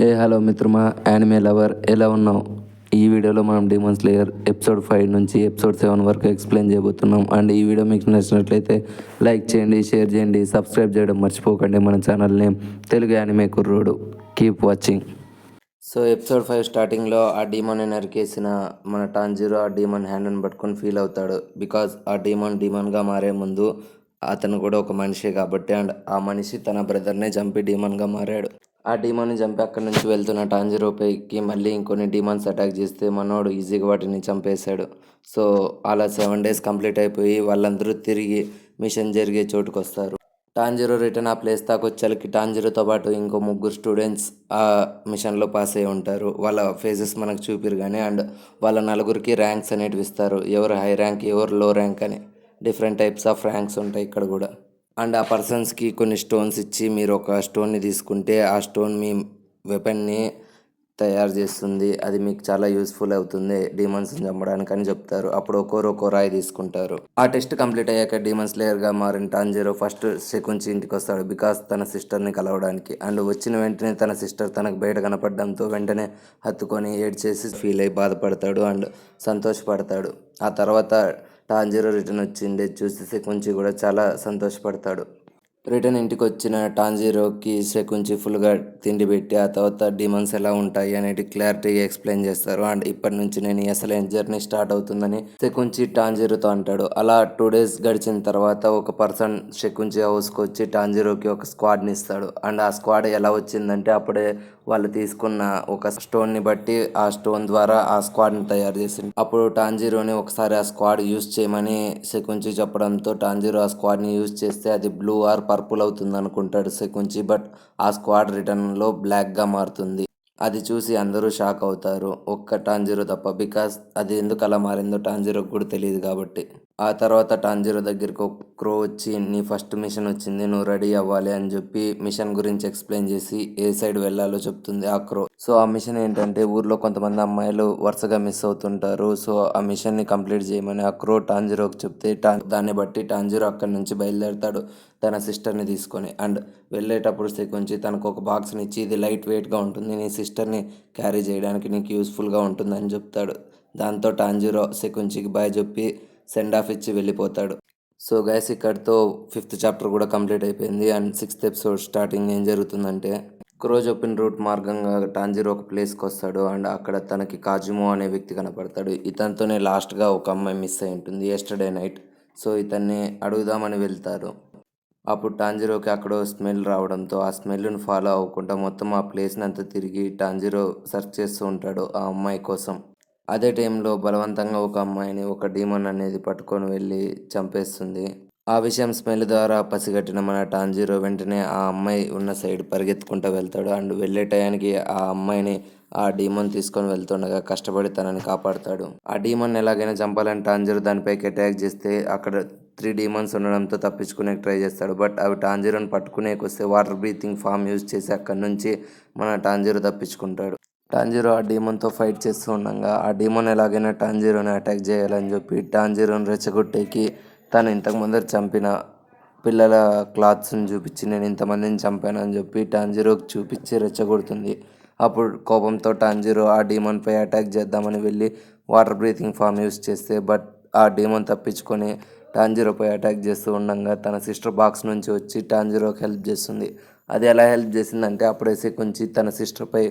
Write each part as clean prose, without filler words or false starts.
Hello మిత్రమా, anime lover, ఎలా ఉన్నావు? ఈ వీడియోలో మనం డీమన్ స్లేయర్ ఎపిసోడ్ 5 నుంచి ఎపిసోడ్ 7 వరకు ఎక్స్ప్లెయిన్ చేయబోతున్నాం. అండ్ ఈ వీడియో మీకు నచ్చినట్లయితే లైక్ చేయండి, షేర్ చేయండి, సబ్స్క్రైబ్ చేయడం మర్చిపోకండి మన ఛానల్ని. తెలుగు యానిమే కుర్రోడు. Keep watching. సో ఎపిసోడ్ 5 స్టార్టింగ్లో ఆ డీమన్ని నరికేసిన మన టాంజిరో ఆ డీమన్ హ్యాండ్ని పట్టుకొని ఫీల్ అవుతాడు. బికాజ్ ఆ డీమన్గా మారే ముందు అతను కూడా ఒక మనిషే కాబట్టి, అండ్ ఆ మనిషి తన బ్రదర్నే చంపి డీమన్గా మారాడు. ఆ డీమన్ని చంపి అక్కడి నుంచి వెళ్తున్న టాంజిరోపైకి మళ్ళీ ఇంకొన్ని డీమన్స్ అటాక్ చేస్తే మనోడు ఈజీగా వాటిని చంపేశాడు. సో అలా 7 days కంప్లీట్ అయిపోయి వాళ్ళందరూ తిరిగి మిషన్ జరిగే చోటుకు వస్తారు. టాంజిరో రిటర్న్ ఆ ప్లేస్ దాకా వచ్చేసరికి టాంజిరోతో పాటు ఇంకో 3 స్టూడెంట్స్ ఆ మిషన్లో పాస్ అయి ఉంటారు. వాళ్ళ ఫేసెస్ మనకు చూపిరు కానీ, అండ్ వాళ్ళ 4కి ర్యాంక్స్ అనేటివి ఇస్తారు. ఎవరు హై ర్యాంక్, ఎవరు లో ర్యాంక్ అని డిఫరెంట్ టైప్స్ ఆఫ్ ర్యాంక్స్ ఉంటాయి ఇక్కడ కూడా. అండ్ ఆ పర్సన్స్కి కొన్ని స్టోన్స్ ఇచ్చి మీరు ఒక స్టోన్ని తీసుకుంటే ఆ స్టోన్ మీ వెపన్ని తయారు చేస్తుంది, అది మీకు చాలా యూస్ఫుల్ అవుతుంది డీమన్స్ని చంపడానికి అని చెప్తారు. అప్పుడు ఒక్కో రాయి తీసుకుంటారు. ఆ టెస్ట్ కంప్లీట్ అయ్యాక డీమన్ స్లేయర్గా మారిన టాంజిరో ఫస్ట్ శకుంచి ఇంటికి వస్తాడు, బికాస్ తన సిస్టర్ని కలవడానికి. అండ్ వచ్చిన వెంటనే తన సిస్టర్ తనకు బయట కనపడడంతో వెంటనే హత్తుకొని ఏడ్చేసి ఫీల్ అయ్యి బాధపడతాడు అండ్ సంతోషపడతాడు. ఆ తర్వాత టాంజిరో రిటర్న్ వచ్చిండే చూసి శకుంచి కూడా చాలా సంతోషపడతాడు. రిటర్న్ ఇంటికి వచ్చిన టాంజిరోకి శకుంచి ఫుల్గా తిండి పెట్టి ఆ తర్వాత డీమన్స్ ఎలా ఉంటాయి అనేది క్లారిటీగా ఎక్స్ప్లెయిన్ చేస్తారు. అండ్ ఇప్పటి నుంచి నేను అసలైన జర్నీ స్టార్ట్ అవుతుందని శకుంచి టాంజిరోతో అంటాడు. అలా 2 days గడిచిన తర్వాత ఒక పర్సన్ శకుంచి హౌస్కి వచ్చి టాంజిరోకి ఒక స్క్వాడ్ని ఇస్తాడు. అండ్ ఆ స్క్వాడ్ ఎలా వచ్చిందంటే అప్పుడే వాళ్ళు తీసుకున్న ఒక స్టోన్ని బట్టి ఆ స్టోన్ ద్వారా ఆ స్క్వాడ్ని తయారు చేసింది. అప్పుడు టాంజిరోని ఒకసారి ఆ స్క్వాడ్ యూజ్ చేయమని శకుంచి చెప్పడంతో టాంజిరో ఆ స్క్వాడ్ని యూజ్ చేస్తే అది బ్లూ ఆర్ పర్పుల్ అవుతుంది అనుకుంటాడు శకుంచి. బట్ ఆ స్క్వాడ్ రిటర్న్లో బ్లాక్గా మారుతుంది. అది చూసి అందరూ షాక్ అవుతారు, ఒక్క టాంజిరో తప్ప. బికాస్ అది ఎందుకు అలా మారిందో టాంజిరోకి కూడా తెలియదు కాబట్టి. ఆ తర్వాత టాంజిరో దగ్గరికి ఒక క్రో వచ్చి నీ ఫస్ట్ మిషన్ వచ్చింది, నువ్వు రెడీ అవ్వాలి అని చెప్పి మిషన్ గురించి ఎక్స్ప్లెయిన్ చేసి ఏ సైడ్ వెళ్ళాలో చెప్తుంది ఆ క్రో. సో ఆ మిషన్ ఏంటంటే ఊర్లో కొంతమంది అమ్మాయిలు వరుసగా మిస్ అవుతుంటారు. సో ఆ మిషన్ని కంప్లీట్ చేయమని ఆ క్రో టాంజిరోకి చెప్తే దాన్ని బట్టి టాంజిరో అక్కడి నుంచి బయలుదేరతాడు తన సిస్టర్ని తీసుకొని. అండ్ వెళ్ళేటప్పుడు శకుంచి తనకు ఒక బాక్స్ని ఇచ్చి ఇది లైట్ వెయిట్గా ఉంటుంది, నీ సిస్టర్ని క్యారీ చేయడానికి నీకు యూస్ఫుల్గా ఉంటుందని చెప్తాడు. దాంతో టాంజిరో శకుంచికి బాయ్ చెప్పి సెండ్ ఆఫ్ ఇచ్చి వెళ్ళిపోతాడు. సో గైస్, ఇక్కడితో 5th చాప్టర్ కూడా కంప్లీట్ అయిపోయింది. అండ్ 6th ఎపిసోడ్ స్టార్టింగ్ ఏం జరుగుతుందంటే క్రో చెప్పిన రూట్ మార్గంగా టాంజిరో ఒక ప్లేస్కి వస్తాడు. అండ్ అక్కడ తనకి కాజుమో అనే వ్యక్తి కనపడతాడు. ఇతనితోనే లాస్ట్గా ఒక అమ్మాయి మిస్ అయి ఉంటుంది ఎస్టర్డే నైట్. సో ఇతన్ని అడుగుదామని వెళ్తారు. అప్పుడు టాంజిరోకి అక్కడ స్మెల్ రావడంతో ఆ స్మెల్ని ఫాలో అవ్వకుండా మొత్తం ఆ ప్లేస్ని అంతా తిరిగి టాంజిరో సెర్చ్ చేస్తూ ఉంటాడు ఆ అమ్మాయి కోసం. అదే టైంలో బలవంతంగా ఒక అమ్మాయిని ఒక డీమన్ అనేది పట్టుకొని వెళ్ళి చంపేస్తుంది. ఆ విషయం స్మెల్ ద్వారా పసిగట్టిన మన టాంజిరో వెంటనే ఆ అమ్మాయి ఉన్న సైడ్ పరిగెత్తుకుంటూ వెళ్తాడు. అండ్ వెళ్ళే టయానికి ఆ అమ్మాయిని ఆ డీమన్ తీసుకొని వెళ్తుండగా కష్టపడి తనని కాపాడుతాడు. ఆ డీమన్ ఎలాగైనా చంపాలని టాంజిరో దానిపైకి అటాక్ చేస్తే అక్కడ 3 డీమన్స్ ఉండడంతో తప్పించుకునే ట్రై చేస్తాడు. బట్ అవి టాంజిరోని పట్టుకునేకి వస్తే వాటర్ బ్రీతింగ్ ఫామ్ యూజ్ చేసి అక్కడి నుంచి మన టాంజిరో తప్పించుకుంటాడు. టాంజిరో ఆ డీమన్తో ఫైట్ చేస్తూ ఉండగా ఆ డీమన్ ఎలాగైనా టాంజిరోని అటాక్ చేయాలని చెప్పి టాంజిరోని రెచ్చగొట్టేకి తను ఇంతకు ముందర చంపిన పిల్లల క్లాత్స్ని చూపించి నేను ఇంతమందిని చంపాను అని చెప్పి టాంజిరోకి చూపించి రెచ్చగొడుతుంది. అప్పుడు కోపంతో టాంజిరో ఆ డీమన్పై అటాక్ చేద్దామని వెళ్ళి వాటర్ బ్రీతింగ్ ఫామ్ యూజ్ చేస్తే బట్ ఆ డీమన్ తప్పించుకొని టాంజిరోపై అటాక్ చేస్తూ ఉండగా తన సిస్టర్ బాక్స్ నుంచి వచ్చి టాంజిరోకి హెల్ప్ చేస్తుంది. అది ఎలా హెల్ప్ చేసిందంటే అప్పుడే శకుంచి తన సిస్టర్పై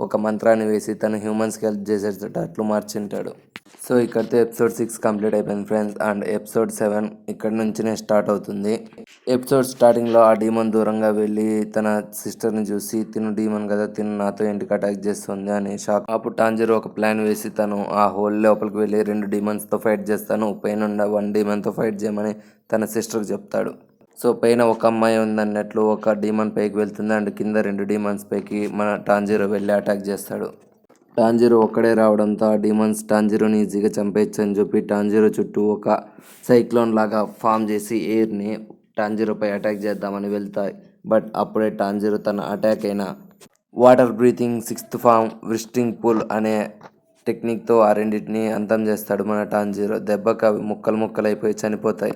ఒక మంత్రాన్ని వేసి తను హ్యూమన్స్కి హెల్ప్ చేసేటట్లు మార్చింటాడు. సో ఇక్కడితో ఎపిసోడ్ 6 కంప్లీట్ అయిపోయింది ఫ్రెండ్స్. అండ్ ఎపిసోడ్ 7 ఇక్కడ నుంచినే స్టార్ట్ అవుతుంది. ఎపిసోడ్ స్టార్టింగ్లో ఆ డీమన్ దూరంగా వెళ్ళి తన సిస్టర్ని చూసి తిను డీమన్ కదా, తిను నాతో ఇంటికి అటాక్ చేస్తుంది అని షాక్. అప్పుడు టాంజిరో ఒక ప్లాన్ వేసి తను ఆ హోల్ లోపలికి వెళ్ళి 2 డీమన్స్తో ఫైట్ చేస్తాను, పైన 1 డీమన్తో ఫైట్ చేయమని తన సిస్టర్కి చెప్తాడు. సో పైన ఒక అమ్మాయి ఉందన్నట్లు ఒక డీమన్ పైకి వెళ్తుంది అండ్ కింద 2 డీమన్స్ పైకి మన టాంజిరో వెళ్ళి అటాక్ చేస్తాడు. టాంజిరో ఒక్కడే రావడంతో ఆ డీమన్స్ టాంజిరోని ఈజీగా చంపేయచ్చు అని చెప్పి టాంజిరో చుట్టూ ఒక సైక్లోన్ లాగా ఫామ్ చేసి ఎయిర్ని టాంజిరోపై అటాక్ చేద్దామని వెళ్తాయి. బట్ అప్పుడే టాంజిరో తన అటాక్ అయిన water breathing 6th form twisting pool అనే టెక్నిక్తో ఆ రెండింటిని అంతం చేస్తాడు మన టాంజిరో. దెబ్బకి అవి ముక్కలు ముక్కలైపోయి చనిపోతాయి.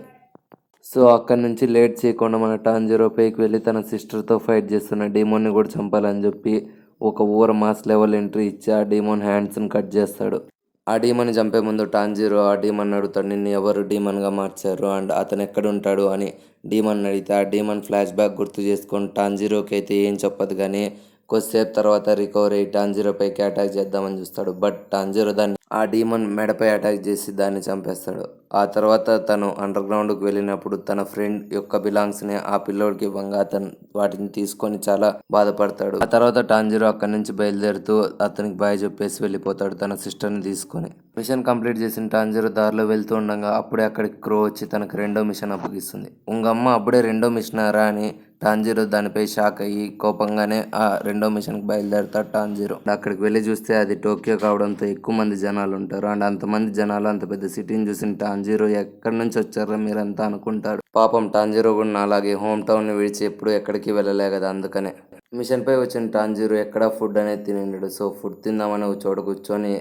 సో అక్కడి నుంచి లేట్ చేయకుండా మన టాంజిరో పైకి వెళ్ళి తన సిస్టర్తో ఫైట్ చేస్తున్న డీమోన్ని కూడా చంపాలని చెప్పి ఒక ఓవర్ మాస్ లెవెల్ ఎంట్రీ ఇచ్చి ఆ డీమన్ హ్యాండ్స్ని కట్ చేస్తాడు. ఆ డీమన్ని చంపే ముందు టాంజీరో ఆ డీమన్ అడుగుతాడు, నిన్ను ఎవరు డీమన్గా మార్చారు అండ్ అతను ఎక్కడుంటాడు అని డీమన్ అడిగితే, ఆ డీమన్ ఫ్లాష్ బ్యాక్ గుర్తు చేసుకొని టాంజీరోకి అయితే ఏం చెప్పదు కానీ కొద్దిసేపు తర్వాత రికవర్ అయ్యి టాంజీరోపైకి అటాక్ చేద్దామని చూస్తాడు. బట్ టాంజీరో దాన్ని ఆ డీమన్ మెడపై అటాక్ చేసి దాన్ని చంపేస్తాడు. ఆ తర్వాత తను అండర్ గ్రౌండ్కి వెళ్ళినప్పుడు తన ఫ్రెండ్ యొక్క బిలాంగ్స్ని ఆ పిల్లోడికి ఇవ్వంగా అతను వాటిని తీసుకొని చాలా బాధపడతాడు. ఆ తర్వాత టాంజీరో అక్కడి నుంచి బయలుదేరుతూ అతనికి బాయ్ చెప్పేసి వెళ్ళిపోతాడు తన సిస్టర్ని తీసుకొని. మిషన్ కంప్లీట్ చేసిన టాంజీరో దారిలో వెళ్తూ ఉండగా అప్పుడే అక్కడికి క్రో వచ్చి తనకు రెండో మిషన్ అప్పగిస్తుంది. ఉంగమ్మ అప్పుడే రెండో మిషనరా అని టాంజీరో దానిపై షాక్ అయ్యి కోపంగానే ఆ రెండో మిషన్కి బయలుదేరుతాడు టాంజీరో. అక్కడికి వెళ్ళి చూస్తే అది టోక్యో కావడంతో ఎక్కువ మంది జనాలు ఉంటారు అండ్ అంతమంది జనాలు అంత పెద్ద సిటీని చూసిన టాంజీరో ఎక్కడి నుంచి వచ్చారో మీరంతా అనుకుంటాడు. పాపం టాంజీరో కూడా అలాగే హోమ్ టౌన్ని విడిచి ఎప్పుడు ఎక్కడికి వెళ్ళలే కదా, అందుకనే మిషన్పై వచ్చిన టాంజీరో ఎక్కడా ఫుడ్ అనేది తినిండడు. సో ఫుడ్ తిందామని ఒక చోట కూర్చొని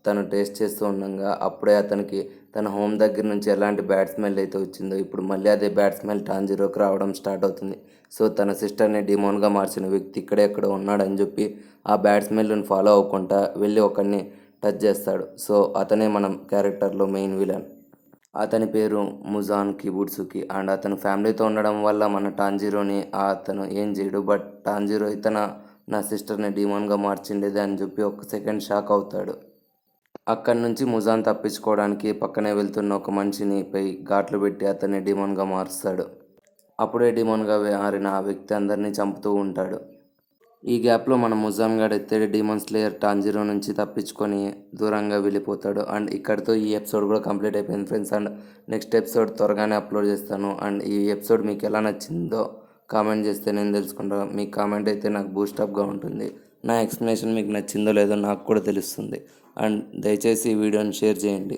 తను టేస్ట్ చేస్తూ ఉండగా అప్పుడే అతనికి తన హోమ్ దగ్గర నుంచి ఎలాంటి బ్యాడ్ స్మెల్ అయితే వచ్చిందో ఇప్పుడు మళ్ళీ అదే బ్యాడ్ స్మెల్ టాంజీరోకి రావడం స్టార్ట్ అవుతుంది. సో తన సిస్టర్ని డిమోన్గా మార్చిన వ్యక్తి ఇక్కడెక్కడ ఉన్నాడని చెప్పి ఆ బ్యాడ్ స్మెల్ని ఫాలో అవ్వకుండా వెళ్ళి ఒకరిని టచ్ చేస్తాడు. సో అతనే మనం క్యారెక్టర్లో మెయిన్ విలన్. అతని పేరు ముజాన్ కిబుట్సుకి అండ్ అతను ఫ్యామిలీతో ఉండడం వల్ల మన టాంజీరోని అతను ఏం చేయడు. బట్ టాంజీరో నా సిస్టర్ని డిమోన్గా మార్చిండేది అని చెప్పి ఒక సెకండ్ షాక్ అవుతాడు. అక్కడి నుంచి ముజాన్ తప్పించుకోవడానికి పక్కనే వెళ్తున్న ఒక మనిషిని పై ఘాట్లు పెట్టి అతన్ని డిమోన్గా మారుస్తాడు. అప్పుడే డిమోన్గా మారిన ఆ వ్యక్తి అందరినీ చంపుతూ ఉంటాడు. ఈ గ్యాప్లో మన ముజాన్ గాడు ఎత్తేడి డీమన్ స్లేయర్ టాంజీరో నుంచి తప్పించుకొని దూరంగా వెళ్ళిపోతాడు. అండ్ ఇక్కడితో ఈ ఎపిసోడ్ కూడా కంప్లీట్ అయిపోయింది ఫ్రెండ్స్. అండ్ నెక్స్ట్ ఎపిసోడ్ త్వరగానే అప్లోడ్ చేస్తాను. అండ్ ఈ ఎపిసోడ్ మీకు ఎలా నచ్చిందో కామెంట్ చేస్తే నేను తెలుసుకుంటాను. మీ కామెంట్ అయితే నాకు బూస్టప్గా ఉంటుంది. నా ఎక్స్ప్లెనేషన్ మీకు నచ్చిందో లేదో నాకు కూడా తెలుస్తుంది. అండ్ దయచేసి ఈ వీడియోని షేర్ చేయండి.